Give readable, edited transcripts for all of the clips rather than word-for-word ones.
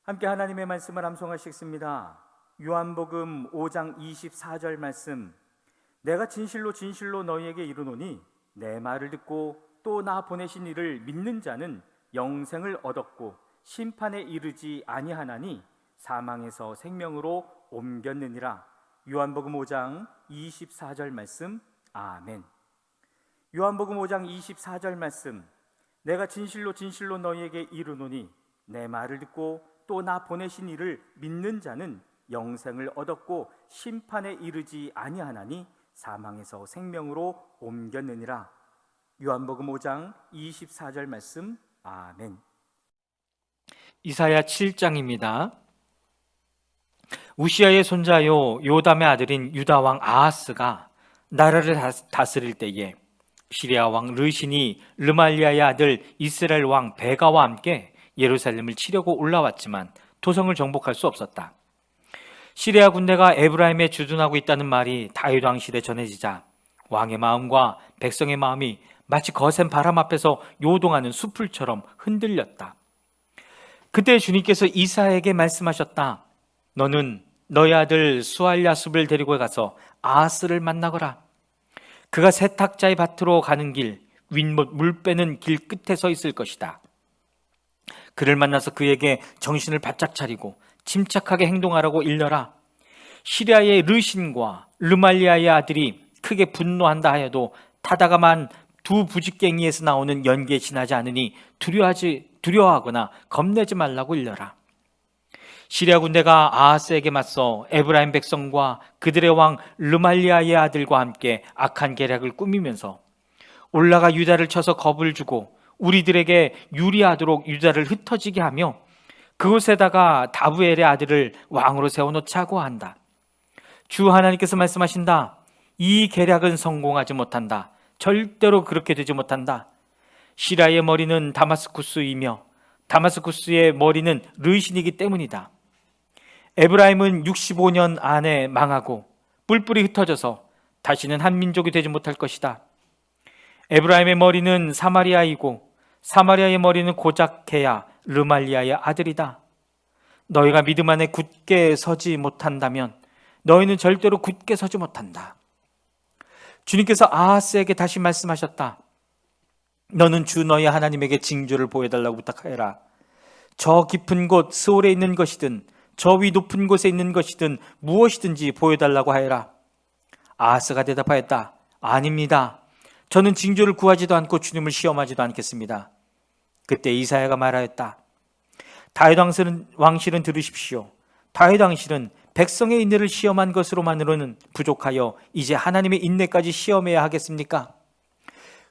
함께 하나님의 말씀을 암송하시겠습니다. 요한복음 5장 24절 말씀. 내가 진실로 진실로 너희에게 이르노니 내 말을 듣고 또 나 보내신 이를 믿는 자는 영생을 얻었고 심판에 이르지 아니하나니 사망에서 생명으로 옮겼느니라. 요한복음 5장 24절 말씀. 아멘. 요한복음 5장 24절 말씀. 내가 진실로 진실로 너희에게 이르노니 내 말을 듣고 또 나 보내신 이를 믿는 자는 영생을 얻었고 심판에 이르지 아니하나니 사망에서 생명으로 옮겼느니라. 요한복음 5장 24절 말씀. 아멘. 이사야 7장입니다. 우시아의 손자요 요담의 아들인 유다 왕 아하스가 나라를 다스릴 때에 시리아 왕 르신이 르말리아의 아들 이스라엘 왕 베가와 함께 예루살렘을 치려고 올라왔지만 도성을 정복할 수 없었다. 시리아 군대가 에브라임에 주둔하고 있다는 말이 다윗 왕 시대 전해지자 왕의 마음과 백성의 마음이 마치 거센 바람 앞에서 요동하는 숲풀처럼 흔들렸다. 그때 주님께서 이사야에게 말씀하셨다. 너는 너희 아들 수알야숲을 데리고 가서 아하스를 만나거라. 그가 세탁자의 밭으로 가는 길, 윗못 물 빼는 길 끝에 서 있을 것이다. 그를 만나서 그에게 정신을 바짝 차리고 침착하게 행동하라고 일러라. 시리아의 르신과 르말리아의 아들이 크게 분노한다 하여도 타다가만 두 부직갱이에서 나오는 연기에 지나지 않으니 두려워하거나 겁내지 말라고 일러라. 시리아 군대가 아하스에게 맞서 에브라임 백성과 그들의 왕 르말리아의 아들과 함께 악한 계략을 꾸미면서 올라가 유다를 쳐서 겁을 주고 우리들에게 유리하도록 유다를 흩어지게 하며 그곳에다가 다부엘의 아들을 왕으로 세워놓자고 한다. 주 하나님께서 말씀하신다. 이 계략은 성공하지 못한다. 절대로 그렇게 되지 못한다. 시리아의 머리는 다마스쿠스이며 다마스쿠스의 머리는 르신이기 때문이다. 에브라임은 65년 안에 망하고 뿔뿔이 흩어져서 다시는 한 민족이 되지 못할 것이다. 에브라임의 머리는 사마리아이고 사마리아의 머리는 고작해야 르말리아의 아들이다. 너희가 믿음 안에 굳게 서지 못한다면 너희는 절대로 굳게 서지 못한다. 주님께서 아하스에게 다시 말씀하셨다. 너는 주 너희 하나님에게 징조를 보여달라고 부탁하여라. 저 깊은 곳 스올에 있는 것이든 저 위 높은 곳에 있는 것이든 무엇이든지 보여달라고 하여라. 아하스가 대답하였다. 아닙니다. 저는 징조를 구하지도 않고 주님을 시험하지도 않겠습니다. 그때 이사야가 말하였다. 다윗 왕실은 들으십시오. 다윗 왕실은 백성의 인내를 시험한 것으로만으로는 부족하여 이제 하나님의 인내까지 시험해야 하겠습니까?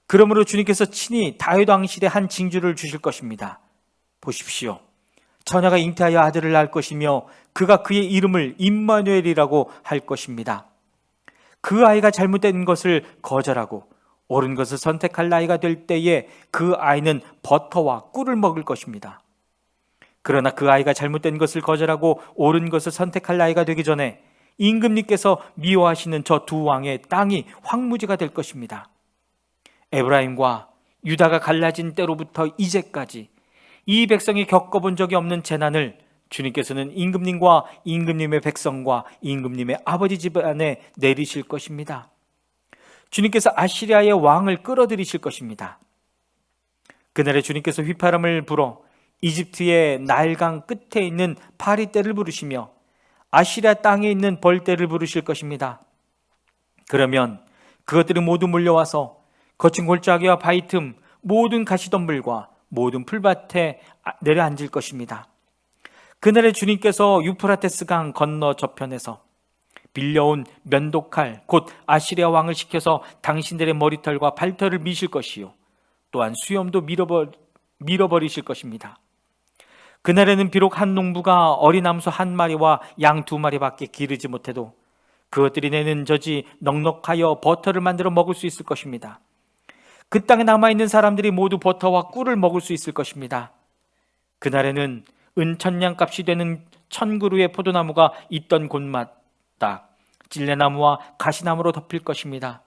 그러므로 주님께서 친히 다윗 왕실에 한 징조를 주실 것입니다. 보십시오. 처녀가 잉태하여 아들을 낳을 것이며 그가 그의 이름을 임마누엘이라고 할 것입니다. 그 아이가 잘못된 것을 거절하고 옳은 것을 선택할 나이가 될 때에 그 아이는 버터와 꿀을 먹을 것입니다. 그러나 그 아이가 잘못된 것을 거절하고 옳은 것을 선택할 나이가 되기 전에 임금님께서 미워하시는 저 두 왕의 땅이 황무지가 될 것입니다. 에브라임과 유다가 갈라진 때로부터 이제까지 이 백성이 겪어본 적이 없는 재난을 주님께서는 임금님과 임금님의 백성과 임금님의 아버지 집안에 내리실 것입니다. 주님께서 아시리아의 왕을 끌어들이실 것입니다. 그날에 주님께서 휘파람을 불어 이집트의 나일강 끝에 있는 파리떼를 부르시며 아시리아 땅에 있는 벌떼를 부르실 것입니다. 그러면 그것들이 모두 몰려와서 거친 골짜기와 바위 틈 모든 가시덤불과 모든 풀밭에 내려앉을 것입니다. 그날에 주님께서 유프라테스 강 건너 저편에서 빌려온 면도칼 곧 아시리아 왕을 시켜서 당신들의 머리털과 발털을 미실 것이요 또한 수염도 밀어버리실 것입니다. 그날에는 비록 한 농부가 어린 암소 한 마리와 양 두 마리밖에 기르지 못해도 그것들이 내는 젖이 넉넉하여 버터를 만들어 먹을 수 있을 것입니다. 그 땅에 남아있는 사람들이 모두 버터와 꿀을 먹을 수 있을 것입니다. 그날에는 은천냥값이 되는 1000그루의 포도나무가 있던 곳마다 찔레나무와 가시나무로 덮일 것입니다.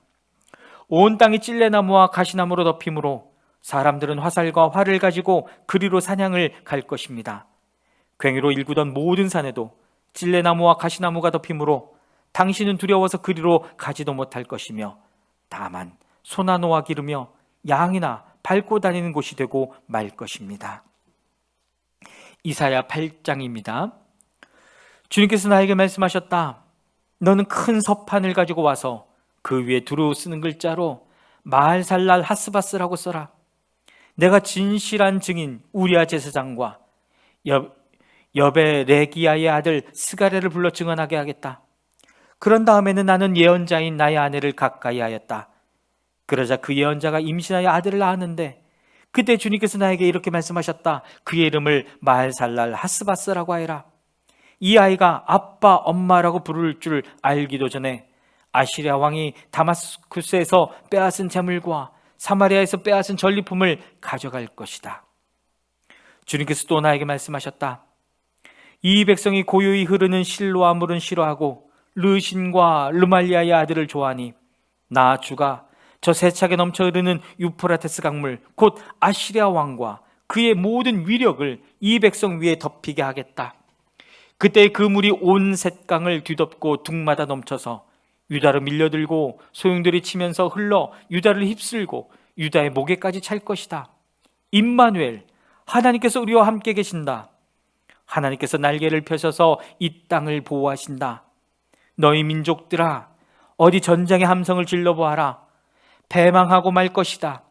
온 땅이 찔레나무와 가시나무로 덮이므로 사람들은 화살과 활을 가지고 그리로 사냥을 갈 것입니다. 괭이로 일구던 모든 산에도 찔레나무와 가시나무가 덮이므로 당신은 두려워서 그리로 가지도 못할 것이며 다만 소나 노와 기르며 양이나 밟고 다니는 곳이 되고 말 것입니다. 이사야 8장입니다. 주님께서 나에게 말씀하셨다. 너는 큰 서판을 가지고 와서 그 위에 두루 쓰는 글자로 마할살랄 하스바스라고 써라. 내가 진실한 증인 우리아 제사장과 여베레기야의 아들 스가랴를 불러 증언하게 하겠다. 그런 다음에는 나는 예언자인 나의 아내를 가까이 하였다. 그러자 그 예언자가 임신하여 아들을 낳았는데 그때 주님께서 나에게 이렇게 말씀하셨다. 그의 이름을 마할살랄 하스바스라고 하여라. 이 아이가 아빠 엄마라고 부를 줄 알기도 전에 아시리아 왕이 다마스쿠스에서 빼앗은 재물과 사마리아에서 빼앗은 전리품을 가져갈 것이다. 주님께서 또 나에게 말씀하셨다. 이 백성이 고요히 흐르는 실로아 물은 싫어하고 르신과 르말리아의 아들을 좋아하니 나 주가 저 세차게 넘쳐 흐르는 유프라테스 강물 곧 아시리아 왕과 그의 모든 위력을 이 백성 위에 덮이게 하겠다. 그때 그 물이 온 셋강을 뒤덮고 둑마다 넘쳐서 유다로 밀려들고 소용돌이 치면서 흘러 유다를 휩쓸고 유다의 목에까지 찰 것이다. 임마누엘, 하나님께서 우리와 함께 계신다. 하나님께서 날개를 펴셔서 이 땅을 보호하신다. 너희 민족들아, 어디 전장의 함성을 질러보아라. 패망하고 말 것이다.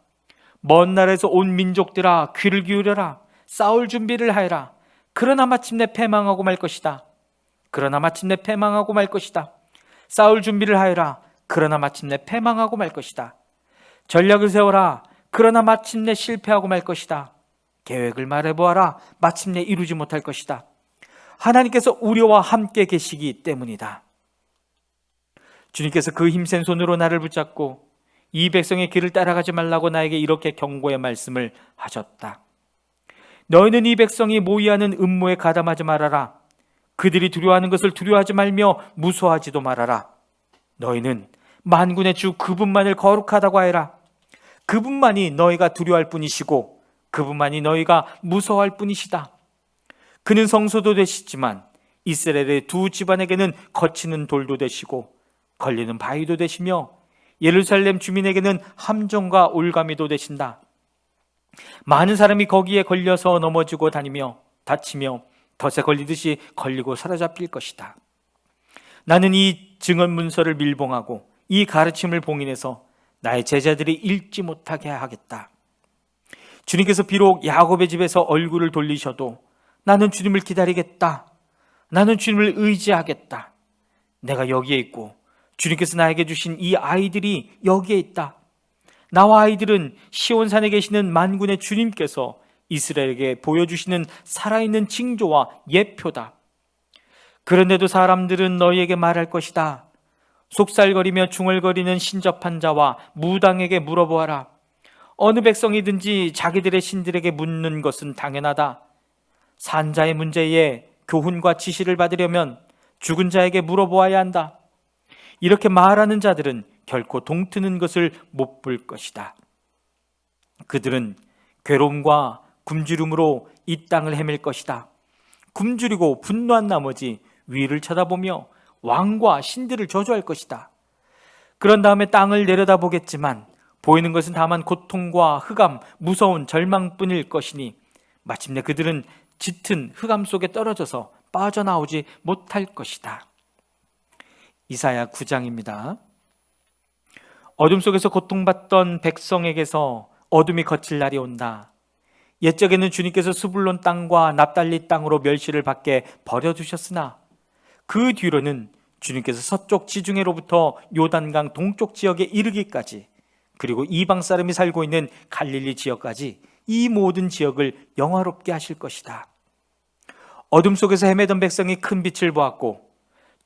먼 나라에서 온 민족들아, 귀를 기울여라. 싸울 준비를 하여라. 그러나 마침내 패망하고 말 것이다. 그러나 마침내 패망하고 말 것이다. 싸울 준비를 하여라. 그러나 마침내 패망하고 말 것이다. 전략을 세워라. 그러나 마침내 실패하고 말 것이다. 계획을 말해보아라. 마침내 이루지 못할 것이다. 하나님께서 우리와 함께 계시기 때문이다. 주님께서 그 힘센 손으로 나를 붙잡고 이 백성의 길을 따라가지 말라고 나에게 이렇게 경고의 말씀을 하셨다. 너희는 이 백성이 모의하는 음모에 가담하지 말아라. 그들이 두려워하는 것을 두려워하지 말며 무서워하지도 말아라. 너희는 만군의 주 그분만을 거룩하다고 하여라. 그분만이 너희가 두려워할 뿐이시고 그분만이 너희가 무서워할 뿐이시다. 그는 성소도 되시지만 이스라엘의 두 집안에게는 거치는 돌도 되시고 걸리는 바위도 되시며 예루살렘 주민에게는 함정과 올가미도 되신다. 많은 사람이 거기에 걸려서 넘어지고 다치며 덫에 걸리듯이 걸리고 사로잡힐 것이다. 나는 이 증언 문서를 밀봉하고 이 가르침을 봉인해서 나의 제자들이 읽지 못하게 하겠다. 주님께서 비록 야곱의 집에서 얼굴을 돌리셔도 나는 주님을 기다리겠다. 나는 주님을 의지하겠다. 내가 여기에 있고 주님께서 나에게 주신 이 아이들이 여기에 있다. 나와 아이들은 시온산에 계시는 만군의 주님께서 이스라엘에게 보여주시는 살아있는 징조와 예표다. 그런데도 사람들은 너희에게 말할 것이다. 속살거리며 중얼거리는 신접한 자와 무당에게 물어보아라. 어느 백성이든지 자기들의 신들에게 묻는 것은 당연하다. 산자의 문제에 교훈과 지시를 받으려면 죽은 자에게 물어보아야 한다. 이렇게 말하는 자들은 결코 동트는 것을 못 볼 것이다. 그들은 괴로움과 굶주림으로 이 땅을 헤맬 것이다. 굶주리고 분노한 나머지 위를 쳐다보며 왕과 신들을 저주할 것이다. 그런 다음에 땅을 내려다보겠지만 보이는 것은 다만 고통과 흑암, 무서운 절망뿐일 것이니 마침내 그들은 짙은 흑암 속에 떨어져서 빠져나오지 못할 것이다. 이사야 9장입니다. 어둠 속에서 고통받던 백성에게서 어둠이 거칠 날이 온다. 옛적에는 주님께서 스불론 땅과 납달리 땅으로 멸시를 받게 버려두셨으나 그 뒤로는 주님께서 서쪽 지중해로부터 요단강 동쪽 지역에 이르기까지 그리고 이방 사람이 살고 있는 갈릴리 지역까지 이 모든 지역을 영화롭게 하실 것이다. 어둠 속에서 헤매던 백성이 큰 빛을 보았고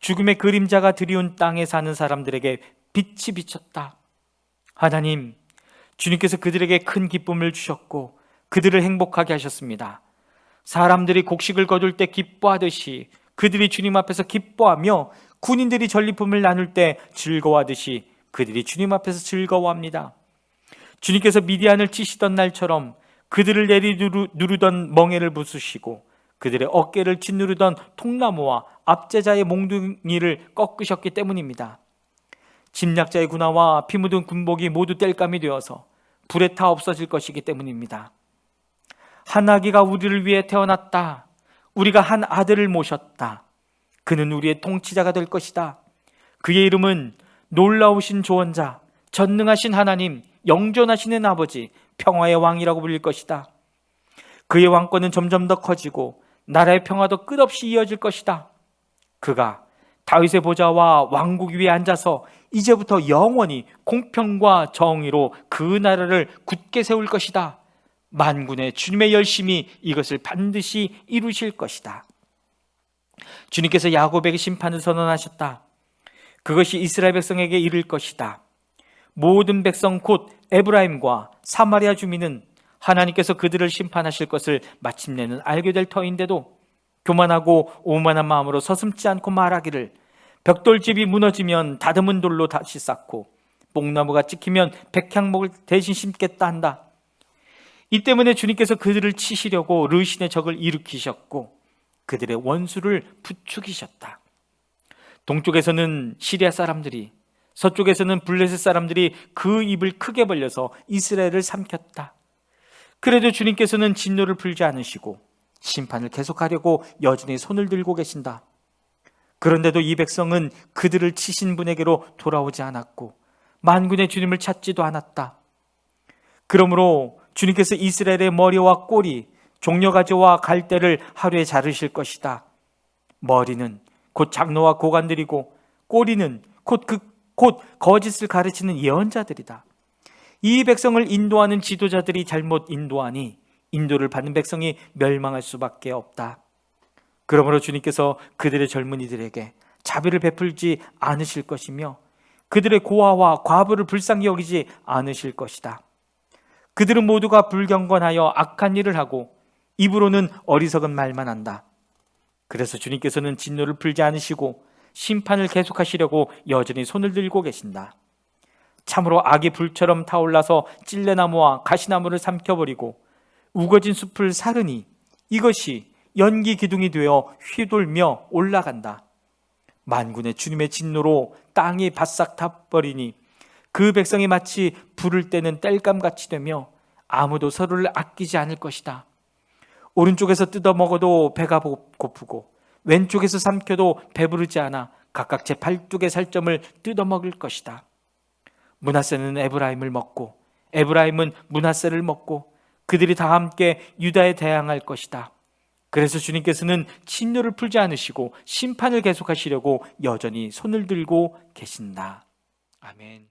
죽음의 그림자가 드리운 땅에 사는 사람들에게 빛이 비쳤다. 하나님, 주님께서 그들에게 큰 기쁨을 주셨고 그들을 행복하게 하셨습니다. 사람들이 곡식을 거둘 때 기뻐하듯이 그들이 주님 앞에서 기뻐하며 군인들이 전리품을 나눌 때 즐거워하듯이 그들이 주님 앞에서 즐거워합니다. 주님께서 미디안을 치시던 날처럼 그들을 내리 누르던 멍에를 부수시고 그들의 어깨를 짓누르던 통나무와 압제자의 몽둥이를 꺾으셨기 때문입니다. 침략자의 군화와 피 묻은 군복이 모두 땔감이 되어서 불에 타 없어질 것이기 때문입니다. 한 아기가 우리를 위해 태어났다. 우리가 한 아들을 모셨다. 그는 우리의 통치자가 될 것이다. 그의 이름은 놀라우신 조언자, 전능하신 하나님, 영존하시는 아버지, 평화의 왕이라고 불릴 것이다. 그의 왕권은 점점 더 커지고 나라의 평화도 끝없이 이어질 것이다. 그가 다윗의 보좌와 왕국 위에 앉아서 이제부터 영원히 공평과 정의로 그 나라를 굳게 세울 것이다. 만군의 주님의 열심히 이것을 반드시 이루실 것이다. 주님께서 야곱에게 심판을 선언하셨다. 그것이 이스라엘 백성에게 이를 것이다. 모든 백성 곧 에브라임과 사마리아 주민은 하나님께서 그들을 심판하실 것을 마침내는 알게 될 터인데도 교만하고 오만한 마음으로 서슴지 않고 말하기를 벽돌집이 무너지면 다듬은 돌로 다시 쌓고 뽕나무가 찍히면 백향목을 대신 심겠다 한다. 이 때문에 주님께서 그들을 치시려고 르신의 적을 일으키셨고 그들의 원수를 부추기셨다. 동쪽에서는 시리아 사람들이, 서쪽에서는 블레셋 사람들이 그 입을 크게 벌려서 이스라엘을 삼켰다. 그래도 주님께서는 진노를 풀지 않으시고 심판을 계속하려고 여전히 손을 들고 계신다. 그런데도 이 백성은 그들을 치신 분에게로 돌아오지 않았고 만군의 주님을 찾지도 않았다. 그러므로 주님께서 이스라엘의 머리와 꼬리, 종려가지와 갈대를 하루에 자르실 것이다. 머리는 곧 장로와 고관들이고 꼬리는 곧 거짓을 가르치는 예언자들이다. 이 백성을 인도하는 지도자들이 잘못 인도하니 인도를 받는 백성이 멸망할 수밖에 없다. 그러므로 주님께서 그들의 젊은이들에게 자비를 베풀지 않으실 것이며 그들의 고아와 과부를 불쌍히 여기지 않으실 것이다. 그들은 모두가 불경건하여 악한 일을 하고 입으로는 어리석은 말만 한다. 그래서 주님께서는 진노를 풀지 않으시고 심판을 계속하시려고 여전히 손을 들고 계신다. 참으로 악이 불처럼 타올라서 찔레나무와 가시나무를 삼켜버리고 우거진 숲을 사르니 이것이 연기 기둥이 되어 휘돌며 올라간다. 만군의 주님의 진노로 땅이 바싹 타버리니 그 백성이 마치 불을 떼는 땔감같이 되며 아무도 서로를 아끼지 않을 것이다. 오른쪽에서 뜯어 먹어도 배가 고프고 왼쪽에서 삼켜도 배부르지 않아 각각 제 팔뚝의 살점을 뜯어 먹을 것이다. 므낫세는 에브라임을 먹고 에브라임은 므낫세를 먹고 그들이 다 함께 유다에 대항할 것이다. 그래서 주님께서는 진노를 풀지 않으시고 심판을 계속하시려고 여전히 손을 들고 계신다. 아멘.